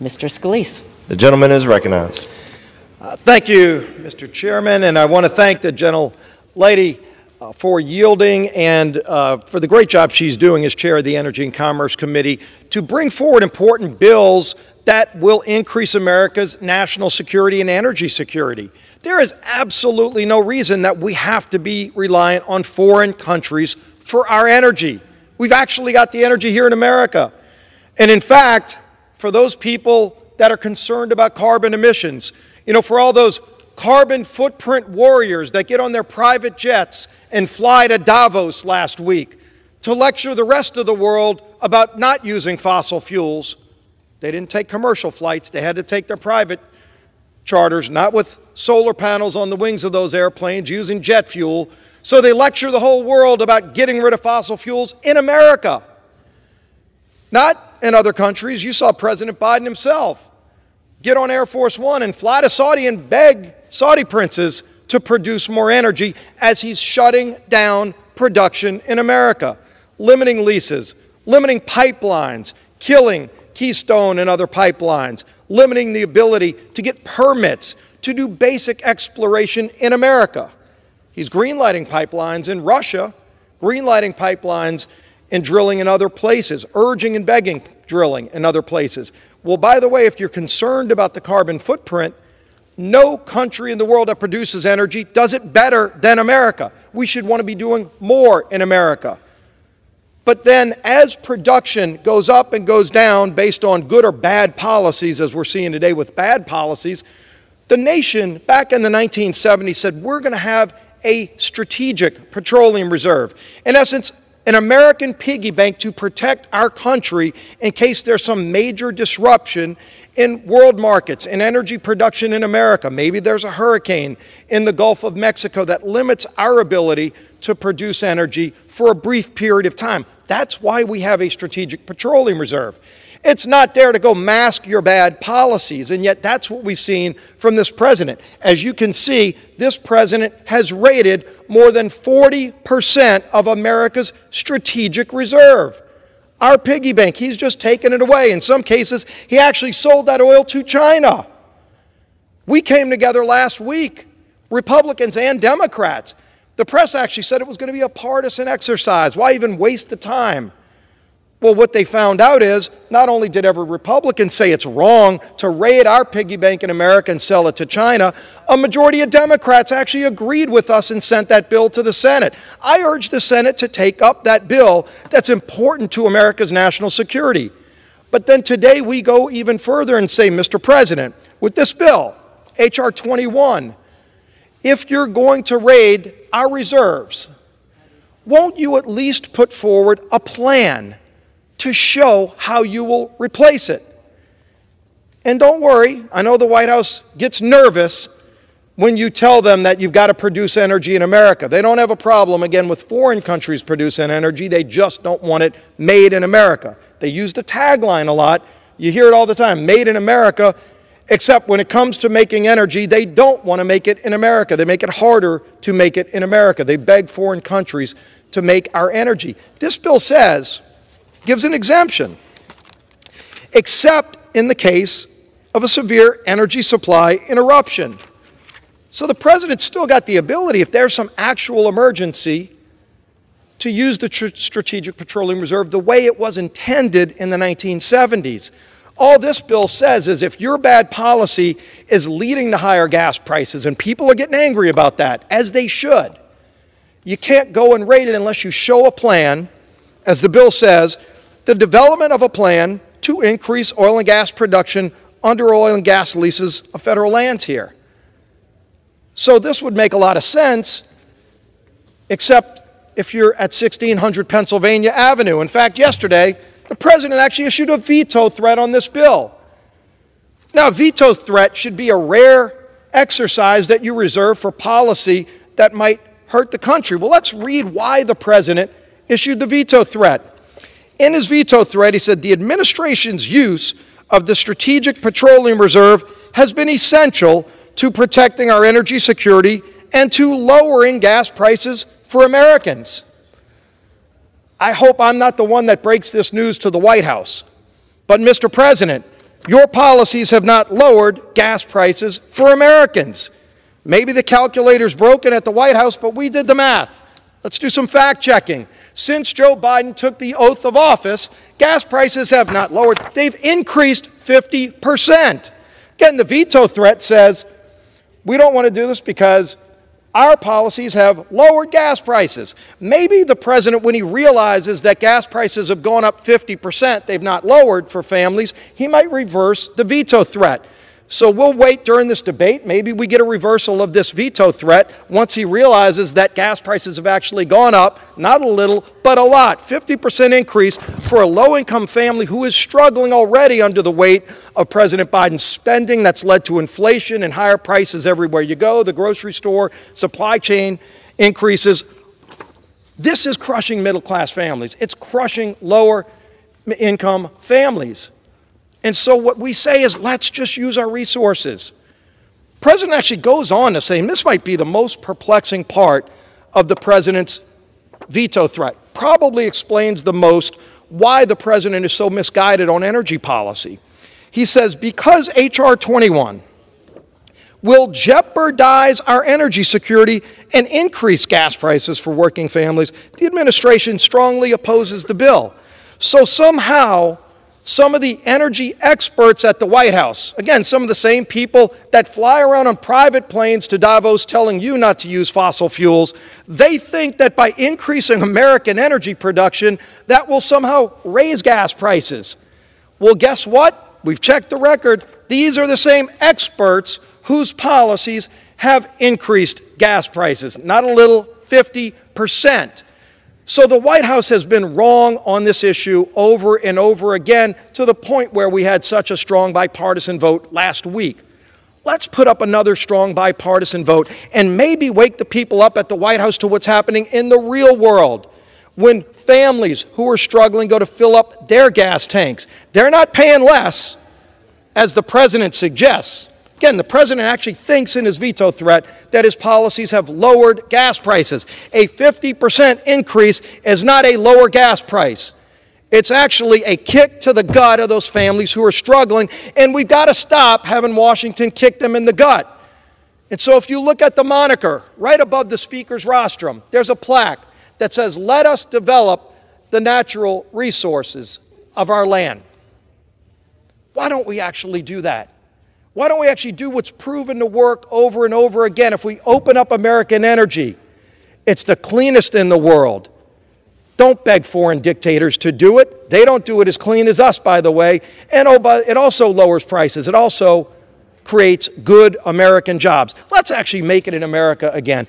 Mr. Scalise. The gentleman is recognized. Thank you, Mr. Chairman, and I want to thank the gentlelady for yielding and for the great job she's doing as chair of the Energy and Commerce Committee to bring forward important bills that will increase America's national security and energy security. There is absolutely no reason that we have to be reliant on foreign countries for our energy. We've actually got the energy here in America. And in fact, for those people that are concerned about carbon emissions, for all those carbon footprint warriors that get on their private jets and fly to Davos last week to lecture the rest of the world about not using fossil fuels. They didn't take commercial flights. They had to take their private charters, not with solar panels on the wings of those airplanes, using jet fuel. So they lecture the whole world about getting rid of fossil fuels in America, not in other countries. You saw President Biden himself get on Air Force One and fly to Saudi and beg Saudi princes to produce more energy as he's shutting down production in America, limiting leases, limiting pipelines, killing Keystone and other pipelines, limiting the ability to get permits to do basic exploration in America. He's greenlighting pipelines in Russia, greenlighting pipelines and drilling in other places, urging and begging drilling in other places. Well, by the way, if you're concerned about the carbon footprint, no country in the world that produces energy does it better than America. We should want to be doing more in America. But then as production goes up and goes down based on good or bad policies, as we're seeing today with bad policies, the nation back in the 1970s said we're going to have a strategic petroleum reserve. In essence, an American piggy bank to protect our country in case there's some major disruption in world markets, in energy production in America. Maybe there's a hurricane in the Gulf of Mexico that limits our ability to produce energy for a brief period of time. That's why we have a strategic petroleum reserve. It's not there to go mask your bad policies, and yet that's what we've seen from this president. As you can see, this president has raided more than 40% of America's strategic reserve. Our piggy bank, he's just taken it away. In some cases, he actually sold that oil to China. We came together last week, Republicans and Democrats. The press actually said it was going to be a partisan exercise. Why even waste the time? Well, what they found out is not only did every Republican say it's wrong to raid our piggy bank in America and sell it to China, a majority of Democrats actually agreed with us and sent that bill to the Senate. I urge the Senate to take up that bill that's important to America's national security. But then today we go even further and say, Mr. President, with this bill, H.R. 21, if you're going to raid our reserves, won't you at least put forward a plan to show how you will replace it? And don't worry, I know the White House gets nervous when you tell them that you've got to produce energy in America. They don't have a problem, again, with foreign countries producing energy. They just don't want it made in America. They use the tagline a lot. You hear it all the time, made in America, except when it comes to making energy, they don't want to make it in America. They make it harder to make it in America. They beg foreign countries to make our energy. This bill gives an exemption, except in the case of a severe energy supply interruption. So the president's still got the ability, if there's some actual emergency, to use the Strategic Petroleum Reserve the way it was intended in the 1970s. All this bill says is if your bad policy is leading to higher gas prices, and people are getting angry about that, as they should, you can't go and raid it unless you show a plan, as the bill says, the development of a plan to increase oil and gas production under oil and gas leases of federal lands here. So this would make a lot of sense, except if you're at 1600 Pennsylvania Avenue. In fact, yesterday, the president actually issued a veto threat on this bill. Now, a veto threat should be a rare exercise that you reserve for policy that might hurt the country. Well, let's read why the president issued the veto threat. In his veto threat, he said, the administration's use of the Strategic Petroleum Reserve has been essential to protecting our energy security and to lowering gas prices for Americans. I hope I'm not the one that breaks this news to the White House. But, Mr. President, Your policies have not lowered gas prices for Americans. Maybe the calculator's broken at the White House, but we did the math. Let's do some fact checking. Since Joe Biden took the oath of office, gas prices have not lowered. They've increased 50%. Again, the veto threat says, we don't want to do this because our policies have lowered gas prices. Maybe the president, when he realizes that gas prices have gone up 50%, they've not lowered for families, he might reverse the veto threat. So we'll wait during this debate. Maybe we get a reversal of this veto threat once he realizes that gas prices have actually gone up, not a little, but a lot. 50% increase for a low-income family who is struggling already under the weight of President Biden's spending that's led to inflation and higher prices everywhere you go, the grocery store, supply chain increases. This is crushing middle-class families. It's crushing lower-income families. And so what we say is, let's just use our resources. The president actually goes on to say, and this might be the most perplexing part of the president's veto threat, probably explains the most why the president is so misguided on energy policy. He says, because H.R. 21 will jeopardize our energy security and increase gas prices for working families, the administration strongly opposes the bill. So somehow, some of the energy experts at the White House, again, some of the same people that fly around on private planes to Davos telling you not to use fossil fuels, they think that by increasing American energy production, that will somehow raise gas prices. Well, guess what? We've checked the record. These are the same experts whose policies have increased gas prices. Not a little, 50%. So the White House has been wrong on this issue over and over again, to the point where we had such a strong bipartisan vote last week. Let's put up another strong bipartisan vote and maybe wake the people up at the White House to what's happening in the real world. When families who are struggling go to fill up their gas tanks, they're not paying less, as the president suggests. Again, the president actually thinks in his veto threat that his policies have lowered gas prices. A 50% increase is not a lower gas price. It's actually a kick to the gut of those families who are struggling, and we've got to stop having Washington kick them in the gut. And so if you look at the moniker right above the speaker's rostrum, there's a plaque that says, "Let us develop the natural resources of our land." Why don't we actually do that? Why don't we actually do what's proven to work over and over again? If we open up American energy, it's the cleanest in the world. Don't beg foreign dictators to do it. They don't do it as clean as us, by the way. And it also lowers prices. It also creates good American jobs. Let's actually make it in America again.